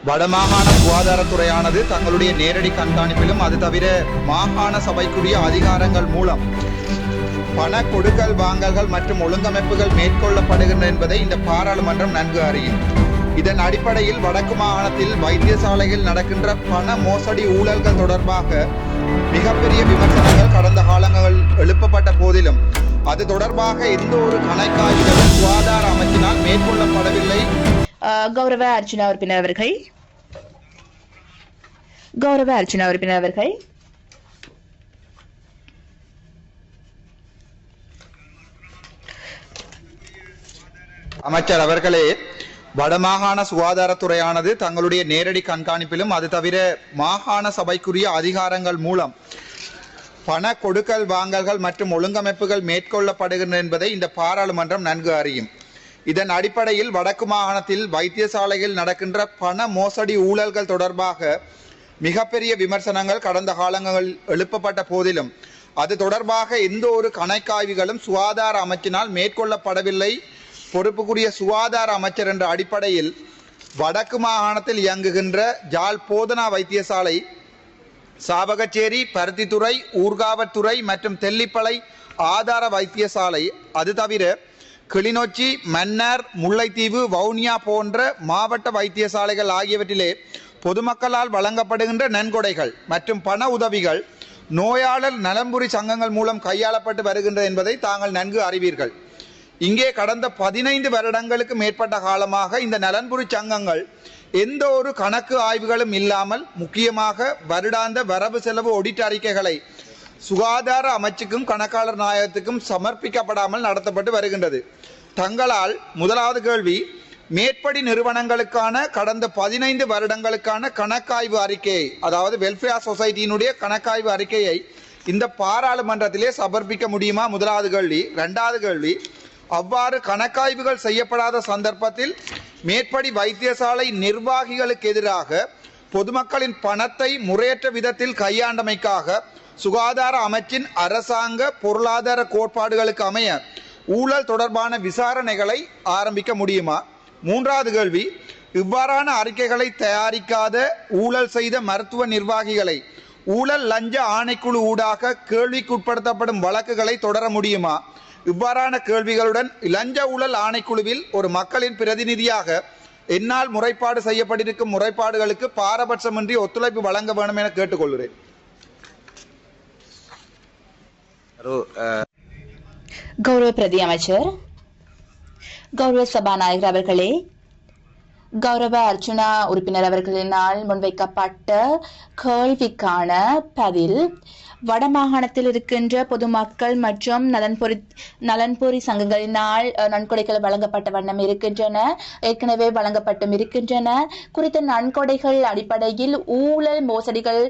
வடமாகாண சுகாதாரத்துறையானது தங்களுடைய நேரடி கண்காணிப்பிலும் அது தவிர மாகாண சபைக்குரிய அதிகாரங்கள் மூலம் பண கொடுக்கல் வாங்கல்கள் மற்றும் ஒழுங்கமைப்புகள் மேற்கொள்ளப்படுகின்றன என்பதை இந்த பாராளுமன்றம் நன்கு அறியும். இதன் அடிப்படையில் வடக்கு மாகாணத்தில் வைத்தியசாலையில் நடக்கின்ற பண மோசடி ஊழல்கள் தொடர்பாக மிகப்பெரிய விமர்சனங்கள் கடந்த காலங்களில் எழுப்பப்பட்ட போதிலும் அது தொடர்பாக எந்த ஒரு கணக்காய்வுகளும் சுகாதார அமைச்சினால் மேற்கொள்ளப்படவில்லை. கௌரவ அர்ச்சுனா உறுப்பினர் அவர்கள் அமைச்சர் அவர்களே, வடமாகாண சுகாதாரத்துறையானது தங்களுடைய நேரடி கண்காணிப்பிலும் அது தவிர மாகாண சபைக்குரிய அதிகாரங்கள் மூலம் பண கொடுக்கல் வாங்கல்கள் மற்றும் ஒழுங்கமைப்புகள் மேற்கொள்ளப்படுகின்றன என்பதை இந்த பாராளுமன்றம் நன்கு அறியும். இதன் அடிப்படையில் வடக்கு மாகாணத்தில் வைத்தியசாலையில் நடக்கின்ற பண மோசடி ஊழல்கள் தொடர்பாக மிகப்பெரிய விமர்சனங்கள் கடந்த காலங்களில் எழுப்பப்பட்ட போதிலும் அது தொடர்பாக எந்த ஒரு கணக்காய்வுகளும் சுகாதார அமைச்சினால் மேற்கொள்ளப்படவில்லை. பொறுப்புக்குரிய சுகாதார அமைச்சர் என்ற அடிப்படையில் வடக்கு மாகாணத்தில் இயங்குகின்ற ஜாழ் போதனா வைத்தியசாலை, சாவகச்சேரி, பருத்தித்துறை, ஊர்காவற்துறை மற்றும் தெல்லிப்பளை ஆதார வைத்தியசாலை, அது தவிர கிளிநொச்சி, மன்னார், முல்லைத்தீவு, வவுனியா போன்ற மாவட்ட வைத்தியசாலைகள் ஆகியவற்றிலே பொதுமக்களால் வழங்கப்படுகின்ற நன்கொடைகள் மற்றும் பண உதவிகள் நோயாளர் நலம்புரி சங்கங்கள் மூலம் கையாளப்பட்டு வருகின்றது என்பதை தாங்கள் நன்கு அறிவீர்கள். இங்கே கடந்த 15 வருடங்களுக்கு மேற்பட்ட காலமாக இந்த நலன்புரி சங்கங்கள் எந்த ஒரு கணக்கு ஆய்வுகளும் இல்லாமல் முக்கியமாக வருடாந்த வரவு செலவு ஒடிட் அறிக்கைகளை சுகாதார அமைச்சுக்கும் கணக்காளர் நாயகத்துக்கும் சமர்ப்பிக்கப்படாமல் நடத்தப்பட்டு வருகின்றது. தங்களால் முதலாவது கேள்வி, மேற்படி நிறுவனங்களுக்கான கடந்த 15 வருடங்களுக்கான கணக்காய்வு அறிக்கையை, அதாவது வெல்ஃபேர் சொசைட்டியினுடைய கணக்காய்வு அறிக்கையை இந்த பாராளுமன்றத்திலே சமர்ப்பிக்க முடியுமா? முதலாவது கேள்வி. இரண்டாவது கேள்வி, அவ்வாறு கணக்காய்வுகள் செய்யப்படாத சந்தர்ப்பத்தில் மேற்படி வைத்தியசாலை நிர்வாகிகளுக்கு எதிராக பொதுமக்களின் பணத்தை முறையற்ற விதத்தில் கையாண்டமைக்காக சுகாதார அமைச்சின் அரசாங்க பொருளாதார கோட்பாடுகளுக்கு அமைய ஊழல் தொடர்பான விசாரணைகளை ஆரம்பிக்க முடியுமா? மூன்றாவது கேள்வி, இவ்வாறான அறிக்கைகளை தயாரிக்காத ஊழல் செய்த மருத்துவ நிர்வாகிகளை ஊழல் லஞ்ச ஆணைக்குழு ஊடாக கேள்விக்குட்படுத்தப்படும் வழக்குகளை தொடர முடியுமா? இவ்வாறான கேள்விகளுடன் லஞ்ச ஊழல் ஆணைக்குழுவில் ஒரு மக்களின் பிரதிநிதியாக என்னால் முறைப்பாடு செய்யப்பட்டிருக்கும் முறைப்பாடுகளுக்கு பாரபட்சமின்றி ஒத்துழைப்பு வழங்க வேண்டும் என கேட்டுக்கொள்கிறேன். கௌரவ பிரதி அமைச்சர், கௌரவ சபாநாயகர் அவர்களே, கௌரவ அர்ச்சுனா உறுப்பினர் அவர்களினால் முன்வைக்கப்பட்ட கேள்விக்கான பதில், வடமாகாணத்தில் இருக்கின்ற பொதுமக்கள் மற்றும் நலன்புரி சங்கங்களினால் நன்கொடைகள் வழங்கப்பட்ட வண்ணம் இருக்கின்றன, ஏற்கனவே வழங்கப்பட்டும் இருக்கின்றன. குறித்த நன்கொடைகள் அடிப்படையில் ஊழல் மோசடிகள்